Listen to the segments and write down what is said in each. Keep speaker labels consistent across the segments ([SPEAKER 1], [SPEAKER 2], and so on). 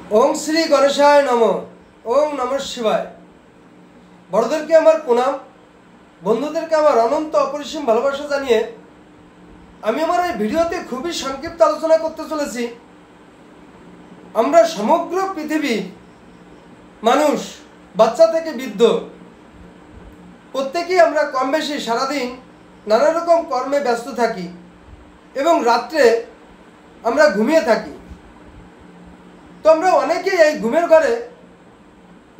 [SPEAKER 1] ओम श्री गणेशाय नमो। ओम नमः शिवाय। बड़ोदेरके आमार प्रणाम, बंधुदेरके आमार अनंत अपरिसीम भालोबासा जानिए आमी आमार এই ভিডিওতে খুবই সংক্ষিপ্ত আলোচনা করতে চলেছি। আমরা সমগ্র পৃথিবী মানুষ বাচ্চা থেকে বৃদ্ধ প্রত্যেকেই আমরা কম বেশি সারা দিন নানা রকম কর্মে ব্যস্ত থাকি এবং রাতে আমরা ঘুমিয়ে থাকি। তো আমরা অনেকেই এই ঘুমের ঘরে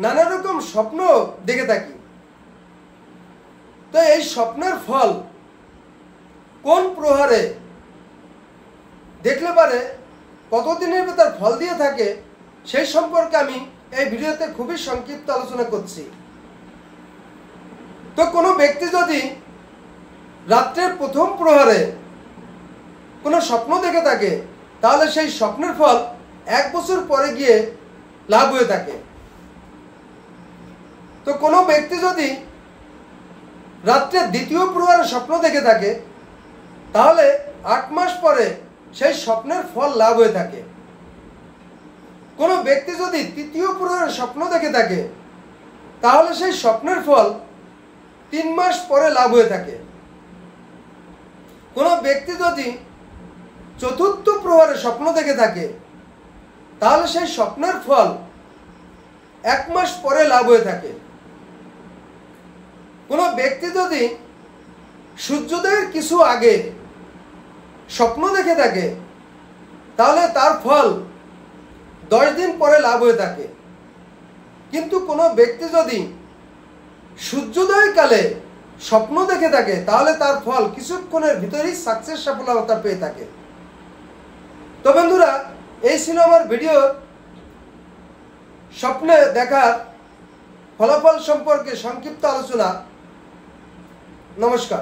[SPEAKER 1] নানা রকম স্বপ্ন দেখে থাকি। তো এই স্বপ্নের ফল কোন প্রহরে দেখলে পারে কতদিনের ভেতর ফল দিয়ে থাকে সেই সম্পর্কে আমি এই ভিডিওতে খুবই সংক্ষিপ্ত আলোচনা করছি। তো কোনো ব্যক্তি যদি রাত্রের প্রথম প্রহরে কোনো স্বপ্ন দেখে থাকে তাহলে সেই স্বপ্নের ফল 1 বছর পরে গিয়ে লাভ হয়ে থাকে। তো কোনো ব্যক্তি যদি রাত্রের দ্বিতীয় প্রহরে স্বপ্ন দেখে থাকে তাহলে 8 মাস পরে সেই স্বপ্নের ফল লাভ হয়ে থাকে। কোনো ব্যক্তি যদি তৃতীয় প্রহরে স্বপ্ন দেখে থাকে তাহলে সেই স্বপ্নের ফল 3 মাস পরে লাভ হয়ে থাকে। কোনো ব্যক্তি যদি চতুর্থ প্রহরে স্বপ্ন দেখে থাকে তাহলে সেই স্বপ্নের ফল 1 মাস পরে লাভ হয়ে থাকে। কোনো ব্যক্তি যদি সূর্যোদয়ের কিছু আগে স্বপ্ন দেখে থাকে তাহলে তার ফল 10 দিন পরে লাভ হয়ে থাকে। কিন্তু কোনো ব্যক্তি যদি সূর্যোদয় কালে স্বপ্ন দেখে থাকে তাহলে তার ফল কিছুক্ষণের ভিতরেই সাকসেস সফলতা পেয়ে থাকে। তো বন্ধুরা, এই ছিল আমার ভিডিওর স্বপ্নে দেখার ফলাফল সম্পর্কে সংক্ষিপ্ত আলোচনা। নমস্কার।